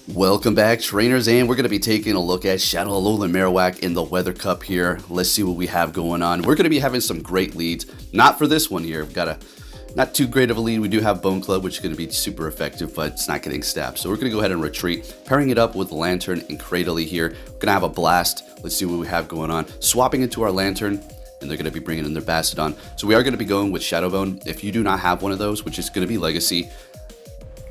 Welcome back, trainers, and we're going to be taking a look at Shadow ALOLAN MAROWAK in the Weather Cup here. Let's see what we have going on. We're going to be having some great leads. Not for this one here. We've got a not too great of a lead. We do have Bone Club, which is going to be super effective, but it's not getting stabbed. So we're going to go ahead and retreat, pairing it up with Lantern and Cradily here. We're going to have a blast. Let's see what we have going on. Swapping into our Lantern, and they're going to be bringing in their Bastiodon. So we are going to be going with Shadowbone. If you do not have one of those, which is going to be Legacy,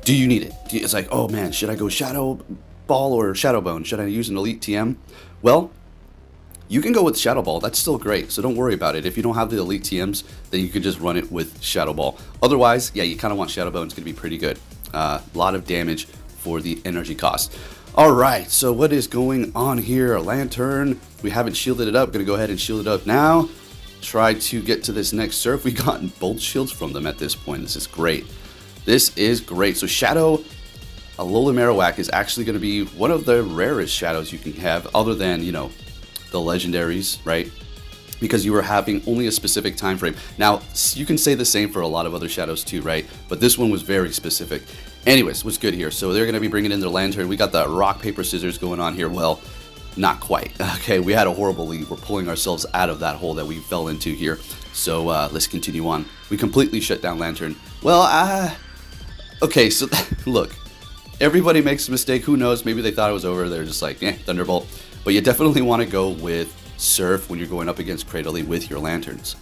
do you need it? It's like, oh man, should I go Shadow Ball or Shadowbone? Should I use an Elite TM? Well, you can go with Shadow Ball. That's still great, so don't worry about it. If you don't have the Elite TMs, then you can just run it with Shadow Ball. Otherwise, yeah, you kind of want Shadowbone. It's going to be pretty good. A lot of damage for the energy cost. All right, so what is going on here? Lantern, we haven't shielded it up. Going to go ahead and shield it up now. Try to get to this next surf. We've gotten both shields from them at this point. This is great. This is great. So Shadow ALOLAN MAROWAK is actually going to be one of the rarest shadows you can have, other than, you know, the legendaries, right? Because you were having only a specific time frame. Now, you can say the same for a lot of other shadows too, right? But this one was very specific. Anyways, what's good here? So they're going to be bringing in their Lantern. We got the rock, paper, scissors going on here. Well, not quite. Okay, we had a horrible lead. We're pulling ourselves out of that hole that we fell into here. So let's continue on. We completely shut down Lantern. Well, okay, so look, everybody makes a mistake. Who knows? Maybe they thought it was over. They're just like, Thunderbolt. But you definitely want to go with Surf when you're going up against Cradily with your Lanterns.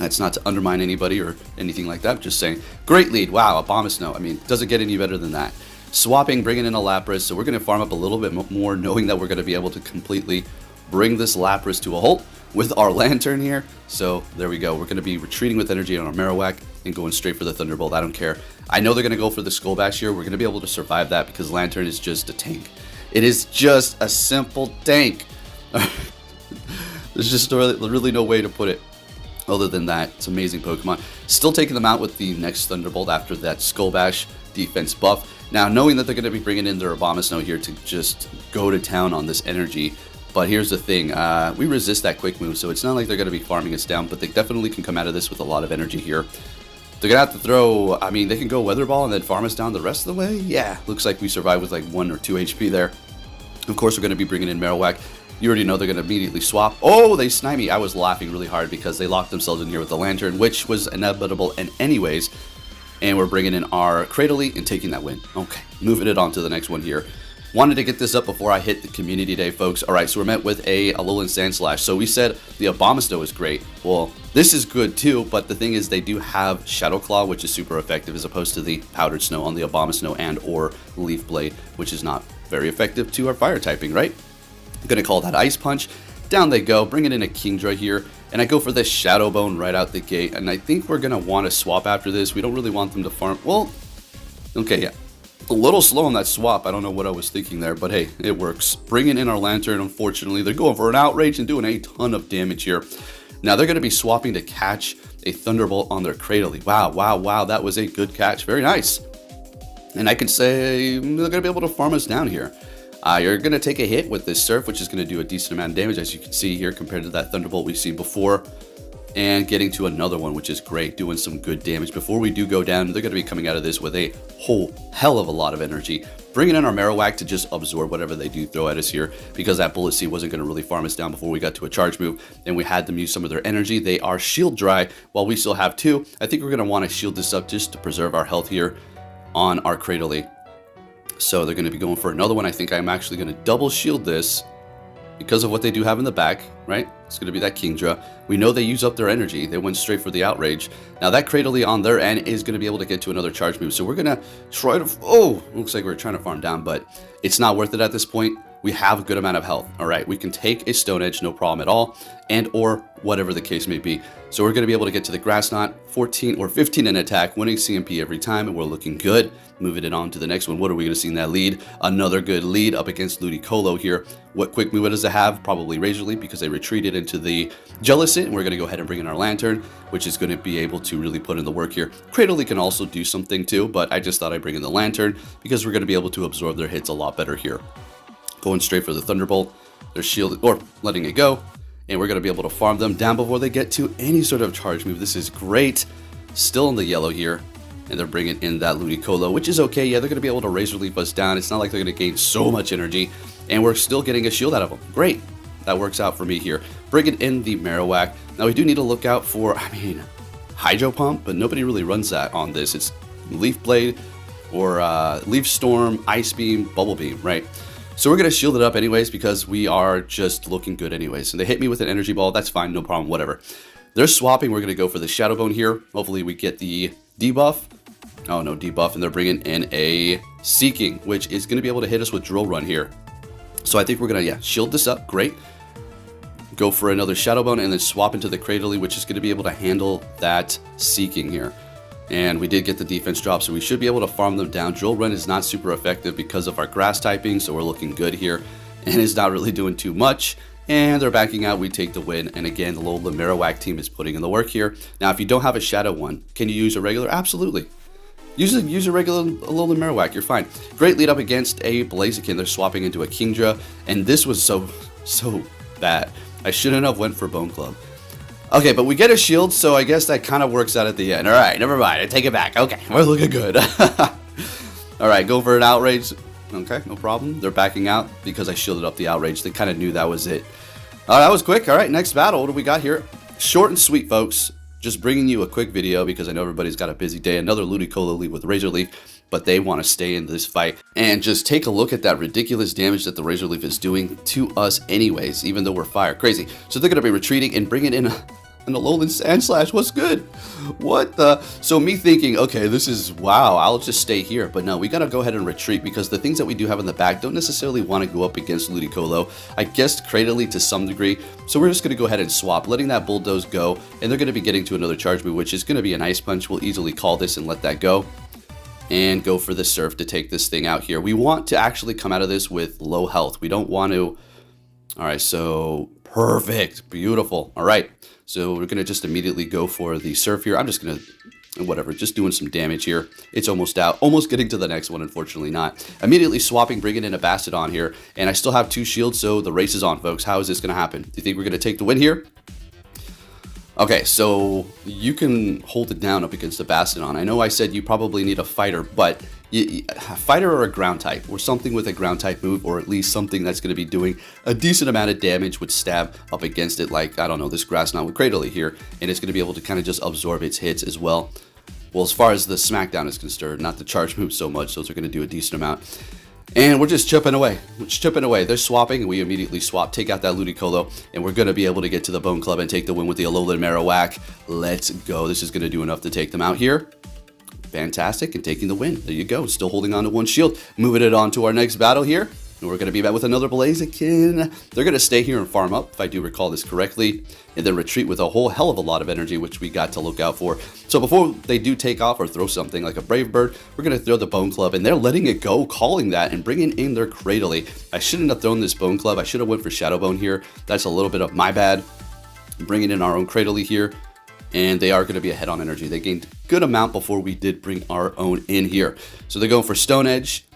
That's not to undermine anybody or anything like that. I'm just saying, great lead. Wow, Abomasnow. I mean, doesn't get any better than that. Swapping, bringing in a Lapras. So we're going to farm up a little bit more, knowing that we're going to be able to completely bring this Lapras to a halt with our Lantern here. So there we go. We're going to be retreating with energy on our Marowak and going straight for the Thunderbolt. I don't care. I know they're going to go for the Skull Bash here. We're going to be able to survive that because Lantern is just a tank. It is just a simple tank. There's just really no way to put it other than that. It's amazing Pokemon. Still taking them out with the next Thunderbolt after that Skull Bash defense buff. Now, knowing that they're going to be bringing in their Abomasnow here to just go to town on this energy. But here's the thing, we resist that quick move, so it's not like they're going to be farming us down, but they definitely can come out of this with a lot of energy here. They're going to have to throw, I mean, they can go Weather Ball and then farm us down the rest of the way? Yeah, looks like we survived with like 1 or 2 HP there. Of course, we're going to be bringing in Marowak. You already know they're going to immediately swap. Oh, they snipe me. I was laughing really hard because they locked themselves in here with the Lantern, which was inevitable in anyways. And we're bringing in our Cradily and taking that win. Okay, moving it on to the next one here. Wanted to get this up before I hit the community day, folks. All right, so we're met with a ALOLAN Sandslash. So we said the Abomasnow is great. Well, this is good too, but the thing is they do have Shadow Claw, which is super effective as opposed to the Powdered Snow on the Abomasnow and or Leaf Blade, which is not very effective to our fire typing, right? I'm going to call that Ice Punch. Down they go, bringing in a Kingdra here. And I go for this Shadowbone right out the gate. And I think we're going to want to swap after this. We don't really want them to farm. Well, okay, yeah. A little slow on that swap. I don't know what I was thinking there, but hey, it works. Bringing in our Lantern, unfortunately. They're going for an Outrage and doing a ton of damage here. Now they're going to be swapping to catch a Thunderbolt on their Cradily. Wow, wow, wow. That was a good catch. Very nice. And I can say they're going to be able to farm us down here. You're going to take a hit with this Surf, which is going to do a decent amount of damage, as you can see here, compared to that Thunderbolt we've seen before. And getting to another one, which is great, doing some good damage. Before we do go down, they're going to be coming out of this with a whole hell of a lot of energy. Bringing in our Marowak to just absorb whatever they do throw at us here, because that Bullet Seed wasn't going to really farm us down before we got to a charge move. And we had them use some of their energy. They are shield dry, while we still have 2. I think we're going to want to shield this up just to preserve our health here on our Cradily. So they're going to be going for another one. I think I'm actually going to double shield this because of what they do have in the back, right? It's going to be that Kingdra. We know they use up their energy. They went straight for the Outrage. Now that Cradily on their end is going to be able to get to another charge move. So we're going to try to... Oh, looks like we're trying to farm down, but it's not worth it at this point. We have a good amount of health. All right, we can take a Stone Edge, no problem at all, and or whatever the case may be. So we're going to be able to get to the Grass Knot, 14 or 15 in attack, winning CMP every time, and we're looking good. Moving it on to the next one. What are we going to see in that lead? Another good lead up against Ludicolo here. What quick move does it have? Probably Razor Leaf, because they retreated into the Jellicent, and we're going to go ahead and bring in our Lantern, which is going to be able to really put in the work here. Cradily can also do something too, but I just thought I'd bring in the Lantern because we're going to be able to absorb their hits a lot better here. Going straight for the Thunderbolt. They're shielded, or letting it go, and we're going to be able to farm them down before they get to any sort of charge move. This is great. Still in the yellow here. And they're bringing in that Ludicolo, which is okay. Yeah, they're going to be able to Razor Leaf us down. It's not like they're going to gain so much energy. And we're still getting a shield out of them. Great. That works out for me here. Bringing in the Marowak. Now, we do need to look out for, Hydro Pump, but nobody really runs that on this. It's Leaf Blade or Leaf Storm, Ice Beam, Bubble Beam, right? So we're going to shield it up anyways because we are just looking good anyways. And they hit me with an Energy Ball. That's fine. No problem. Whatever. They're swapping. We're going to go for the Shadow Bone here. Hopefully we get the debuff. Oh, no debuff. And they're bringing in a Seeking, which is going to be able to hit us with Drill Run here. So I think we're going to, shield this up. Great. Go for another Shadow Bone and then swap into the Cradily, which is going to be able to handle that Seeking here. And we did get the defense drop, so we should be able to farm them down. Drill Run is not super effective because of our grass typing, so we're looking good here. And it's not really doing too much. And they're backing out. We take the win. And again, the Alolan Marowak team is putting in the work here. Now, if you don't have a Shadow one, can you use a regular? Absolutely. Use a regular Alolan Marowak. You're fine. Great lead up against a Blaziken. They're swapping into a Kingdra. And this was so bad. I shouldn't have went for Bone Club. Okay, but we get a shield, so I guess that kind of works out at the end. All right, never mind. I take it back. Okay, we're looking good. All right, go for an Outrage. Okay, no problem. They're backing out because I shielded up the Outrage. They kind of knew that was it. That was quick. All right, next battle. What do we got here? Short and sweet, folks. Just bringing you a quick video because I know everybody's got a busy day. Another Ludicolo lead with Razor Leaf, but they want to stay in this fight. And just take a look at that ridiculous damage that the Razor Leaf is doing to us anyways, even though we're fire. Crazy. So they're going to be retreating and bringing in an Alolan Sandslash. What's good? What the? So me thinking, okay, this is, wow, I'll just stay here. But no, we got to go ahead and retreat because the things that we do have in the back don't necessarily want to go up against Ludicolo. I guess Cradily to some degree. So we're just going to go ahead and swap, letting that Bulldoze go. And they're going to be getting to another charge move, which is going to be an Ice Punch. We'll easily call this and let that go. And go for the Surf to take this thing out here. We want to actually come out of this with low health. We don't want to... All right, so perfect. Beautiful. All right. So we're going to just immediately go for the Surf here. I'm just going to, whatever, just doing some damage here. It's almost out. Almost getting to the next one, unfortunately not. Immediately swapping, bringing in a Bastiodon here. And I still have 2 shields, so the race is on, folks. How is this going to happen? Do you think we're going to take the win here? Okay, so you can hold it down up against the Bastiodon. I know I said you probably need a fighter, but a fighter or a ground type, or something with a ground type move, or at least something that's going to be doing a decent amount of damage with stab up against it, like, I don't know, this Grass Knot with Cradily here, and it's going to be able to kind of just absorb its hits as well. Well, as far as the Smackdown is concerned, not the charge move so much, those are going to do a decent amount. And we're just chipping away. We're just chipping away. They're swapping, and we immediately swap, take out that Ludicolo, and we're going to be able to get to the Bone Club and take the win with the Alolan Marowak. Let's go. This is going to do enough to take them out here. Fantastic, and taking the win. There you go. Still holding on to 1 shield. Moving it on to our next battle here. And we're going to be back with another Blaziken. They're going to stay here and farm up, if I do recall this correctly, and then retreat with a whole hell of a lot of energy, which we got to look out for. So before they do take off or throw something like a Brave Bird, we're going to throw the Bone Club, and they're letting it go, calling that, and bringing in their Cradily. I shouldn't have thrown this Bone Club. I should have went for Shadow Bone here. That's a little bit of my bad. Bringing in our own Cradily here. And they are going to be ahead on energy. They gained a good amount before we did bring our own in here. So they're going for Stone Edge.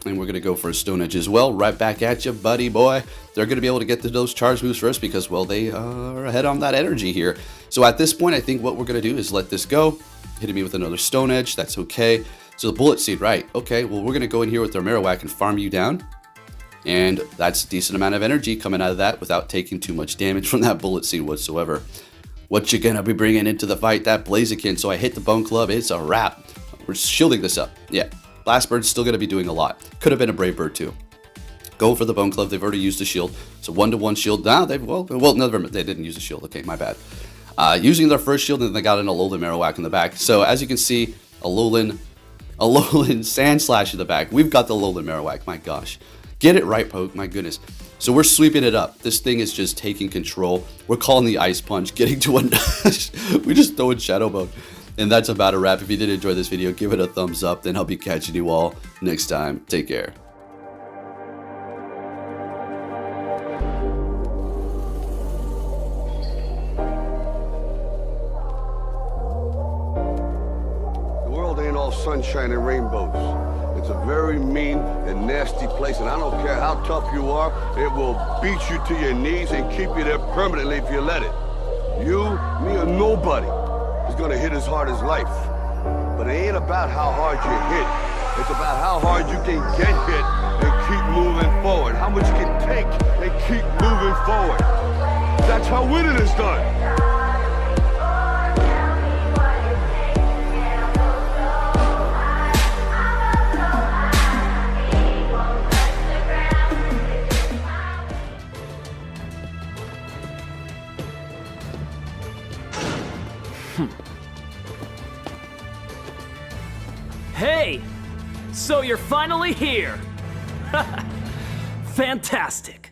And we're going to go for a Stone Edge as well. Right back at you, buddy boy. They're going to be able to get to those charge moves first because, well, they are ahead on that energy here. So at this point, I think what we're going to do is let this go. Hitting me with another Stone Edge. That's okay. So the Bullet Seed, right. Okay, well, we're going to go in here with our Marowak and farm you down. And that's a decent amount of energy coming out of that without taking too much damage from that Bullet Seed whatsoever. What you gonna be bringing into the fight? That Blaziken. So I hit the Bone Club. It's a wrap. We're shielding this up. Yeah. Last Bird's still gonna be doing a lot. Could have been a Brave Bird too. Go for the Bone Club. They've already used the shield. So 1-to-1 shield. Now they've never. They didn't use the shield. Okay, my bad. Using their first shield, and they got an Alolan Marowak in the back. So as you can see, Alolan Sandslash in the back. We've got the Alolan Marowak. My gosh. Get it right, Poke. My goodness. So we're sweeping it up. This thing is just taking control. We're calling the Ice Punch, getting to one. We just throw in Shadow Bone. And that's about a wrap. If you did enjoy this video, give it a thumbs up. Then I'll be catching you all next time. Take care. The world ain't all sunshine and rainbows. It's a very mean and nasty place, and I don't care how tough you are, it will beat you to your knees and keep you there permanently if you let it. You, me, or nobody is gonna hit as hard as life. But it ain't about how hard you hit. It's about how hard you can get hit and keep moving forward. How much you can take and keep moving forward. That's how winning is done. Hey! So you're finally here! Fantastic!